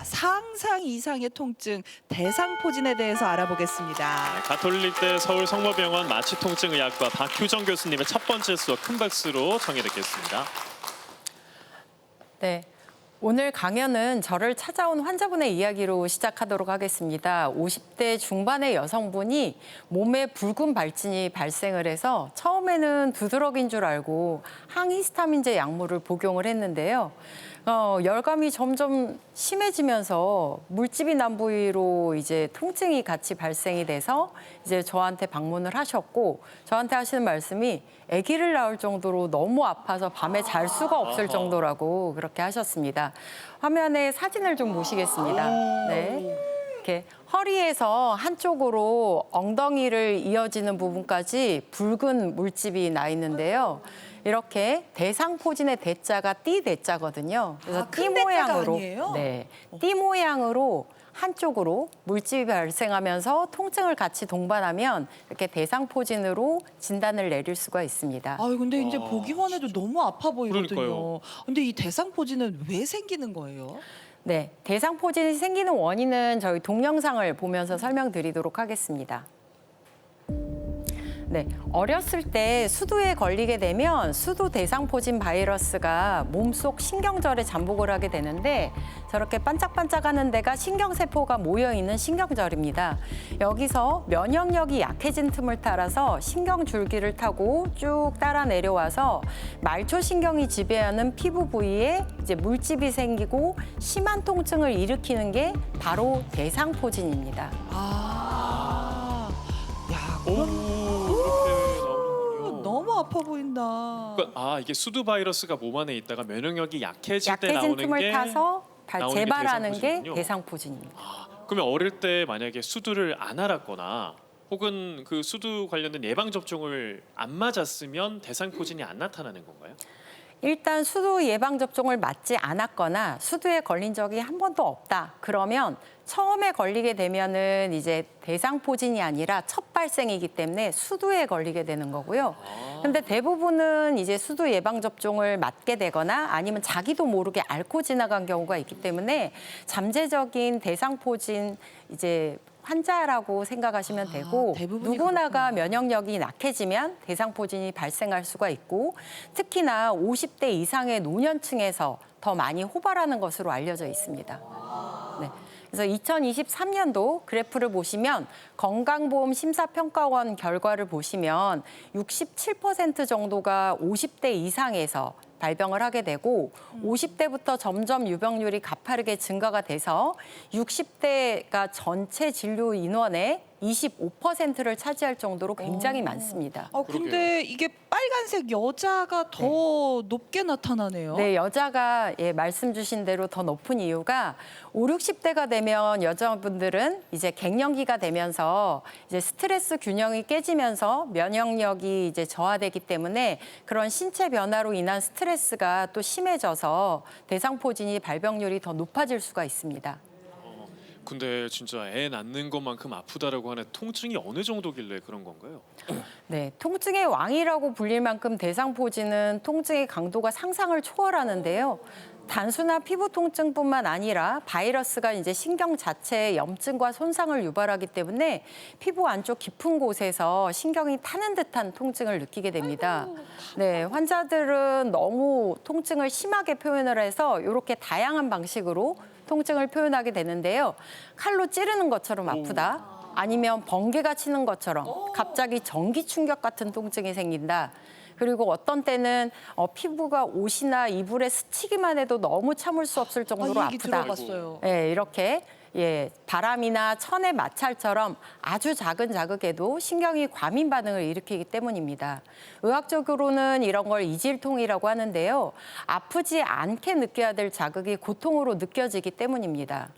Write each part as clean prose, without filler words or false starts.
상상 이상의 통증, 대상포진에 대해서 알아보겠습니다. 가톨릭대 서울성모병원 마취통증의학과 박효정 교수님의 첫 번째 수업 큰 박수로 청해 듣겠습니다. 네. 오늘 강연은 저를 찾아온 환자분의 이야기로 시작하도록 하겠습니다. 50대 중반의 여성분이 몸에 붉은 발진이 발생을 해서 처음에는 두드러기인 줄 알고 항히스타민제 약물을 복용을 했는데요. 열감이 점점 심해지면서 물집이 난 부위로 이제 통증이 같이 발생이 돼서 이제 저한테 방문을 하셨고, 저한테 하시는 말씀이 아기를 낳을 정도로 너무 아파서 밤에 잘 수가 없을 정도라고 그렇게 하셨습니다. 화면에 사진을 좀 보시겠습니다. 네. 이렇게 허리에서 한쪽으로 엉덩이를 이어지는 부분까지 붉은 물집이 나 있는데요. 이렇게 대상포진의 대자가 띠 대자거든요. 그래서 띠 모양으로, 아니에요? 네, 띠 모양으로 한쪽으로 물집이 발생하면서 통증을 같이 동반하면 이렇게 대상포진으로 진단을 내릴 수가 있습니다. 아유, 근데 이제 보기만 해도 너무 아파 보이거든요. 그러니까요. 근데 이 대상포진은 왜 생기는 거예요? 네, 대상포진이 생기는 원인은 저희 동영상을 보면서 설명드리도록 하겠습니다. 네, 어렸을 때 수두에 걸리게 되면 수두 대상포진 바이러스가 몸속 신경절에 잠복을 하게 되는데, 저렇게 반짝반짝하는 데가 신경세포가 모여있는 신경절입니다. 여기서 면역력이 약해진 틈을 따라서 신경줄기를 타고 쭉 따라 내려와서 말초신경이 지배하는 피부 부위에 이제 물집이 생기고 심한 통증을 일으키는 게 바로 대상포진입니다. 야, 오, 그럼 그렇게 나오는군요. 너무 아파 보인다. 그러니까, 이게 수두 바이러스가 몸 안에 있다가 면역력이 약해질 때 약해진 나오는 틈을 게 타서 나오는 게 재발하는 게 대상포진이군요. 대상포진입니다. 그러면 어릴 때 만약에 수두를 안 앓았거나 혹은 그 수두 관련된 예방 접종을 안 맞았으면 대상포진이 안 나타나는 건가요? 일단 수두 예방 접종을 맞지 않았거나 수두에 걸린 적이 한 번도 없다. 그러면 처음에 걸리게 되면은 이제 대상포진이 아니라 첫 발생이기 때문에 수두에 걸리게 되는 거고요. 근데 대부분은 이제 수두 예방 접종을 맞게 되거나 아니면 자기도 모르게 앓고 지나간 경우가 있기 때문에 잠재적인 대상포진 이제 환자라고 생각하시면 되고, 대부분이 누구나가 면역력이 약해지면 대상포진이 발생할 수가 있고, 특히나 50대 이상의 노년층에서 더 많이 호발하는 것으로 알려져 있습니다. 네. 그래서 2023년도 그래프를 보시면 건강보험 심사평가원 결과를 보시면 67% 정도가 50대 이상에서 발병을 하게 되고 50대부터 점점 유병률이 가파르게 증가가 돼서 60대가 전체 진료 인원의 25%를 차지할 정도로 굉장히 많습니다. 근데 이게 빨간색 여자가 더 높게 나타나네요. 네, 여자가 말씀 주신 대로 더 높은 이유가 5, 60대가 되면 여자분들은 이제 갱년기가 되면서 이제 스트레스 균형이 깨지면서 면역력이 이제 저하되기 때문에 그런 신체 변화로 인한 스트레스가 또 심해져서 대상포진이 발병률이 더 높아질 수가 있습니다. 근데 진짜 애 낳는 것만큼 아프다라고 하는 통증이 어느 정도길래 그런 건가요? 네, 통증의 왕이라고 불릴 만큼 대상포진은 통증의 강도가 상상을 초월하는데요. 단순한 피부 통증뿐만 아니라 바이러스가 이제 신경 자체에 염증과 손상을 유발하기 때문에 피부 안쪽 깊은 곳에서 신경이 타는 듯한 통증을 느끼게 됩니다. 네, 환자들은 너무 통증을 심하게 표현을 해서 이렇게 다양한 방식으로 통증을 표현하게 되는데요. 칼로 찌르는 것처럼 아프다. 아니면 번개가 치는 것처럼 갑자기 전기 충격 같은 통증이 생긴다. 그리고 어떤 때는 피부가 옷이나 이불에 스치기만 해도 너무 참을 수 없을 정도로 이 얘기 아프다. 들어봤어요. 네, 이렇게 바람이나 천의 마찰처럼 아주 작은 자극에도 신경이 과민 반응을 일으키기 때문입니다. 의학적으로는 이런 걸 이질통이라고 하는데요. 아프지 않게 느껴야 될 자극이 고통으로 느껴지기 때문입니다.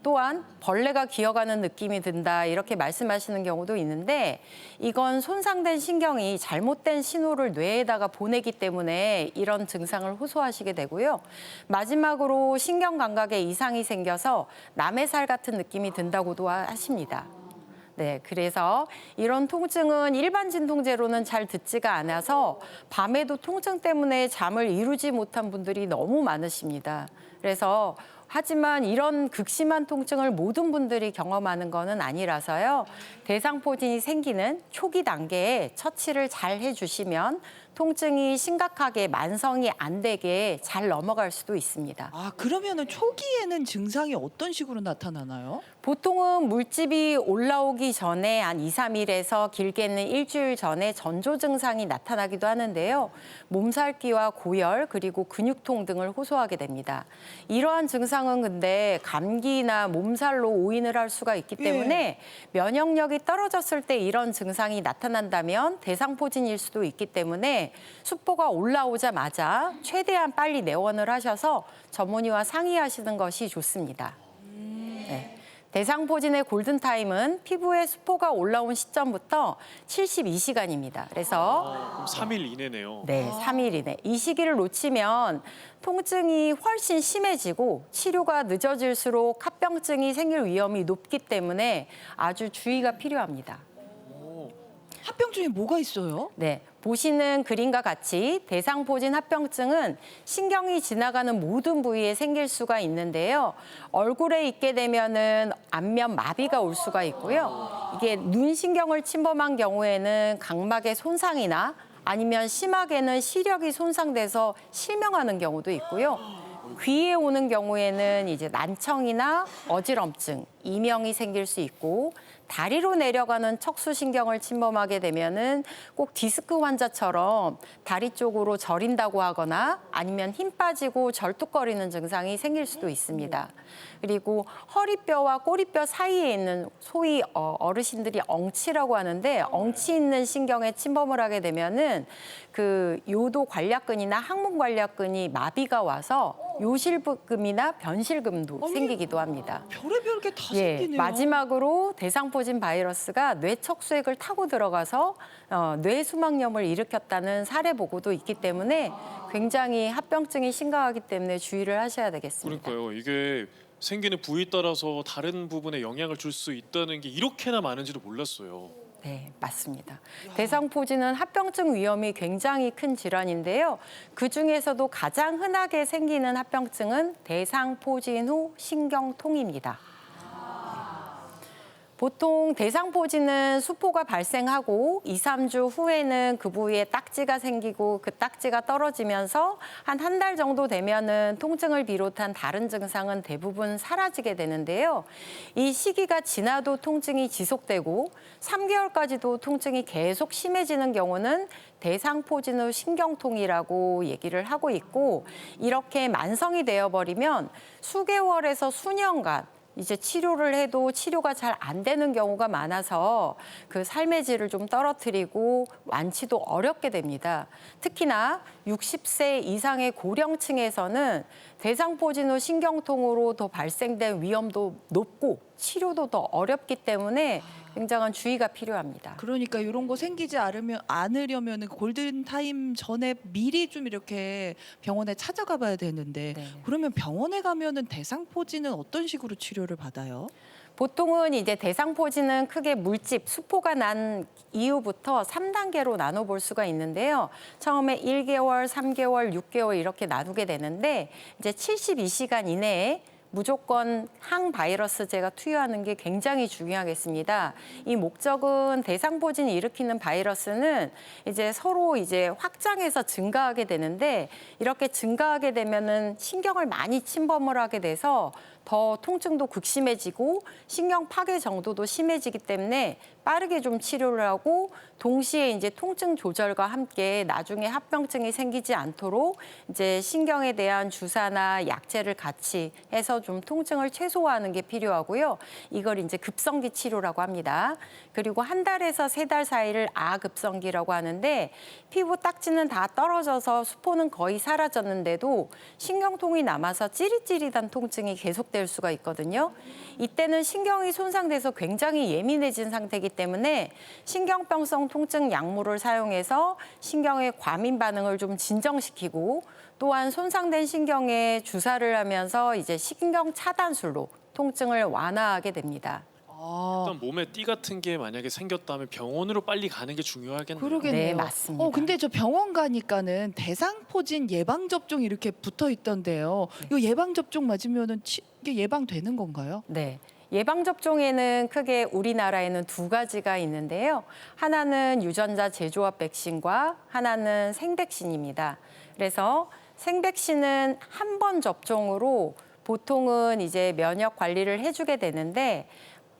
또한 벌레가 기어가는 느낌이 든다 이렇게 말씀하시는 경우도 있는데, 이건 손상된 신경이 잘못된 신호를 뇌에다가 보내기 때문에 이런 증상을 호소하시게 되고요. 마지막으로 신경 감각에 이상이 생겨서 남의 살 같은 느낌이 든다고도 하십니다. 네, 그래서 이런 통증은 일반 진통제로는 잘 듣지가 않아서 밤에도 통증 때문에 잠을 이루지 못한 분들이 너무 많으십니다. 그래서 하지만 이런 극심한 통증을 모든 분들이 경험하는 것은 아니라서요. 대상포진이 생기는 초기 단계에 처치를 잘 해주시면 통증이 심각하게 만성이 안 되게 잘 넘어갈 수도 있습니다. 아, 그러면은 초기에는 증상이 어떤 식으로 나타나나요? 보통은 물집이 올라오기 전에 한 2, 3일에서 길게는 일주일 전에 전조 증상이 나타나기도 하는데요. 몸살기와 고열 그리고 근육통 등을 호소하게 됩니다. 이러한 증상은 근데 감기나 몸살로 오인을 할 수가 있기 때문에 면역력이 떨어졌을 때 이런 증상이 나타난다면 대상포진일 수도 있기 때문에 수포가 올라오자마자 최대한 빨리 내원을 하셔서 전문의와 상의하시는 것이 좋습니다. 네. 대상포진의 골든타임은 피부에 수포가 올라온 시점부터 72시간입니다. 그래서 그럼 3일 이내네요. 네, 3일 이내. 이 시기를 놓치면 통증이 훨씬 심해지고 치료가 늦어질수록 합병증이 생길 위험이 높기 때문에 아주 주의가 필요합니다. 합병증에 뭐가 있어요? 네, 보시는 그림과 같이 대상포진 합병증은 신경이 지나가는 모든 부위에 생길 수가 있는데요. 얼굴에 있게 되면은 안면 마비가 올 수가 있고요. 이게 눈 신경을 침범한 경우에는 각막의 손상이나 아니면 심하게는 시력이 손상돼서 실명하는 경우도 있고요. 귀에 오는 경우에는 이제 난청이나 어지럼증, 이명이 생길 수 있고 다리로 내려가는 척수신경을 침범하게 되면은 꼭 디스크 환자처럼 다리 쪽으로 저린다고 하거나 아니면 힘 빠지고 절뚝거리는 증상이 생길 수도 있습니다. 그리고 허리뼈와 꼬리뼈 사이에 있는 소위 어르신들이 엉치라고 하는데 엉치 있는 신경에 침범을 하게 되면은 그 요도 관략근이나 항문 관략근이 마비가 와서 요실금이나 변실금도 생기기도 합니다. 별의별 게 다 예, 생기네요. 마지막으로 대상포진 바이러스가 뇌 척수액을 타고 들어가서 뇌 수막염을 일으켰다는 사례 보고도 있기 때문에 굉장히 합병증이 심각하기 때문에 주의를 하셔야 되겠습니다. 그러니까요. 이게 생기는 부위 따라서 다른 부분에 영향을 줄 수 있다는 게 이렇게나 많은지도 몰랐어요. 네, 맞습니다. 대상포진은 합병증 위험이 굉장히 큰 질환인데요. 그중에서도 가장 흔하게 생기는 합병증은 대상포진 후 신경통입니다. 보통 대상포진은 수포가 발생하고 2, 3주 후에는 그 부위에 딱지가 생기고 그 딱지가 떨어지면서 한 달 정도 되면은 통증을 비롯한 다른 증상은 대부분 사라지게 되는데요. 이 시기가 지나도 통증이 지속되고 3개월까지도 통증이 계속 심해지는 경우는 대상포진 후 신경통이라고 얘기를 하고 있고 이렇게 만성이 되어버리면 수개월에서 수년간 이제 치료를 해도 치료가 잘 안 되는 경우가 많아서 그 삶의 질을 좀 떨어뜨리고 완치도 어렵게 됩니다. 특히나 60세 이상의 고령층에서는 대상포진 후 신경통으로 더 발생된 위험도 높고 치료도 더 어렵기 때문에 굉장한 주의가 필요합니다. 그러니까 이런 거 생기지 않으려면 골든 타임 전에 미리 좀 이렇게 병원에 찾아가 봐야 되는데 네. 그러면 병원에 가면은 대상포진은 어떤 식으로 치료를 받아요? 보통은 이제 대상포진은 크게 물집, 수포가 난 이후부터 3단계로 나눠볼 수가 있는데요. 처음에 1개월, 3개월, 6개월 이렇게 나누게 되는데 이제 72시간 이내에 무조건 항바이러스제가 투여하는 게 굉장히 중요하겠습니다. 이 목적은 대상포진이 일으키는 바이러스는 이제 서로 이제 확장해서 증가하게 되는데 이렇게 증가하게 되면은 신경을 많이 침범을 하게 돼서 더 통증도 극심해지고 신경 파괴 정도도 심해지기 때문에 빠르게 좀 치료를 하고 동시에 이제 통증 조절과 함께 나중에 합병증이 생기지 않도록 이제 신경에 대한 주사나 약제를 같이 해서 좀 통증을 최소화하는 게 필요하고요. 이걸 이제 급성기 치료라고 합니다. 그리고 한 달에서 3달 사이를 아급성기라고 하는데 피부 딱지는 다 떨어져서 수포는 거의 사라졌는데도 신경통이 남아서 찌릿찌릿한 통증이 계속될 수가 있거든요. 이때는 신경이 손상돼서 굉장히 예민해진 상태이기 때문에 신경병성 통증 약물을 사용해서 신경의 과민 반응을 좀 진정시키고 또한 손상된 신경에 주사를 하면서 이제 신경 차단술로 통증을 완화하게 됩니다. 아, 일단 몸에 띠 같은 게 만약에 생겼다면 병원으로 빨리 가는 게 중요하겠네요. 그러겠네요. 네, 맞습니다. 근데 저 병원 가니까는 대상포진 예방 접종 이렇게 붙어 있던데요. 이거 예방 접종 맞으면은 이게 예방되는 건가요? 네. 예방접종에는 크게 우리나라에는 두 가지가 있는데요. 하나는 유전자 제조합 백신과 하나는 생백신입니다. 그래서 생백신은 한 번 접종으로 보통은 이제 면역 관리를 해주게 되는데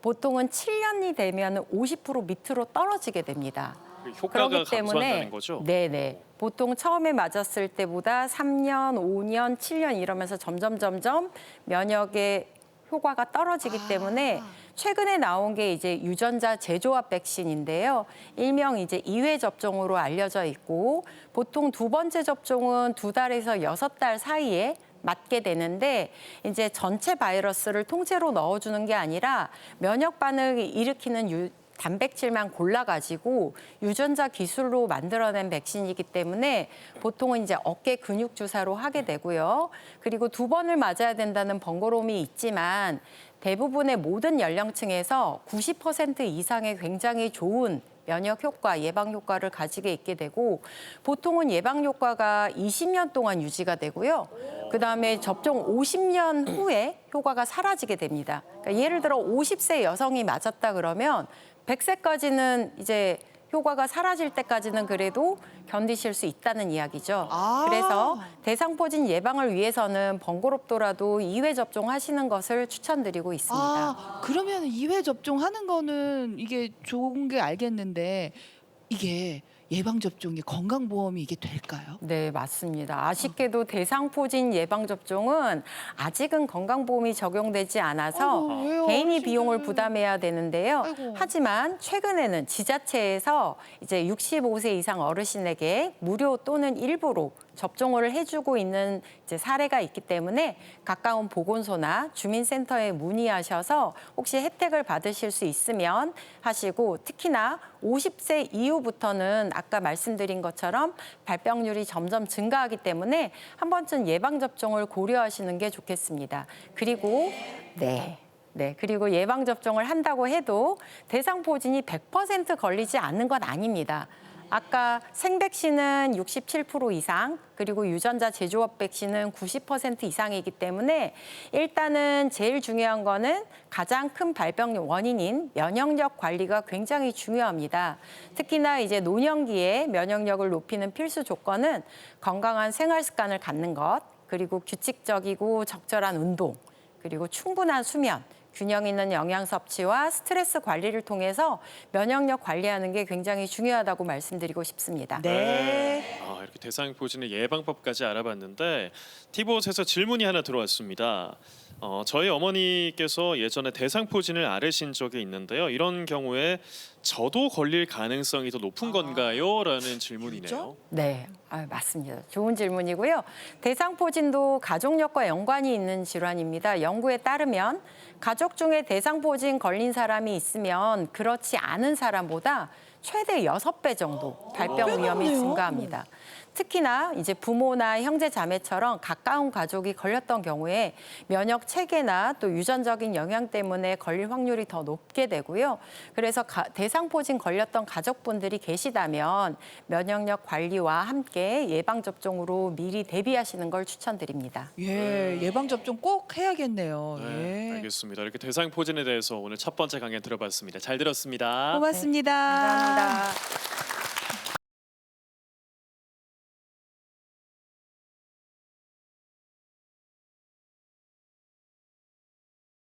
보통은 7년이 되면 50% 밑으로 떨어지게 됩니다. 효과가 그렇기 때문에 감소한다는 거죠? 네네. 보통 처음에 맞았을 때보다 3년, 5년, 7년 이러면서 점점 면역의 효과가 떨어지기 때문에 최근에 나온 게 이제 유전자 제조합 백신인데요. 일명 이제 2회 접종으로 알려져 있고 보통 두 번째 접종은 2달에서 6달 사이에 맞게 되는데 이제 전체 바이러스를 통째로 넣어주는 게 아니라 면역 반응을 일으키는 단백질만 골라가지고 유전자 기술로 만들어낸 백신이기 때문에 보통은 이제 어깨 근육 주사로 하게 되고요. 그리고 2번을 맞아야 된다는 번거로움이 있지만 대부분의 모든 연령층에서 90% 이상의 굉장히 좋은 면역 효과, 예방 효과를 가지게 있게 되고 보통은 예방 효과가 20년 동안 유지가 되고요. 그다음에 접종 50년 후에 효과가 사라지게 됩니다. 그러니까 예를 들어 50세 여성이 맞았다 그러면 100세까지는 이제 효과가 사라질 때까지는 그래도 견디실 수 있다는 이야기죠. 아. 그래서 대상포진 예방을 위해서는 번거롭더라도 2회 접종하시는 것을 추천드리고 있습니다. 그러면 2회 접종하는 거는 이게 좋은 게 알겠는데 이게 예방 접종이 건강보험이 이게 될까요? 네, 맞습니다. 아쉽게도 대상포진 예방접종은 아직은 건강보험이 적용되지 않아서 아이고, 왜요? 개인이 어르신들. 비용을 부담해야 되는데요. 아이고. 하지만 최근에는 지자체에서 이제 65세 이상 어르신에게 무료 또는 일부로 접종을 해주고 있는 이제 사례가 있기 때문에 가까운 보건소나 주민센터에 문의하셔서 혹시 혜택을 받으실 수 있으면 하시고 특히나 50세 이후부터는 아까 말씀드린 것처럼 발병률이 점점 증가하기 때문에 한 번쯤 예방접종을 고려하시는 게 좋겠습니다. 그리고 그리고 예방접종을 한다고 해도 대상포진이 100% 걸리지 않는 건 아닙니다. 아까 생백신은 67% 이상, 그리고 유전자 제조업 백신은 90% 이상이기 때문에 일단은 제일 중요한 거는 가장 큰 발병 원인인 면역력 관리가 굉장히 중요합니다. 특히나 이제 노년기에 면역력을 높이는 필수 조건은 건강한 생활 습관을 갖는 것, 그리고 규칙적이고 적절한 운동, 그리고 충분한 수면, 균형 있는 영양 섭취와 스트레스 관리를 통해서 면역력 관리하는 게 굉장히 중요하다고 말씀드리고 싶습니다. 네. 이렇게 대상포진의 예방법까지 알아봤는데 티봇에서 질문이 하나 들어왔습니다. 저희 어머니께서 예전에 대상포진을 앓으신 적이 있는데요. 이런 경우에 저도 걸릴 가능성이 더 높은 건가요? 라는 질문이네요. 네, 맞습니다. 좋은 질문이고요. 대상포진도 가족력과 연관이 있는 질환입니다. 연구에 따르면 가족 중에 대상포진 걸린 사람이 있으면 그렇지 않은 사람보다 최대 6배 정도 발병 위험이 높네요. 증가합니다. 특히나 이제 부모나 형제 자매처럼 가까운 가족이 걸렸던 경우에 면역 체계나 또 유전적인 영향 때문에 걸릴 확률이 더 높게 되고요. 그래서 대상포진 걸렸던 가족분들이 계시다면 면역력 관리와 함께 예방 접종으로 미리 대비하시는 걸 추천드립니다. 예방 접종 꼭 해야겠네요. 네, 예. 알겠습니다. 이렇게 대상포진에 대해서 오늘 첫 번째 강연 들어봤습니다. 잘 들었습니다. 고맙습니다. 감사합니다.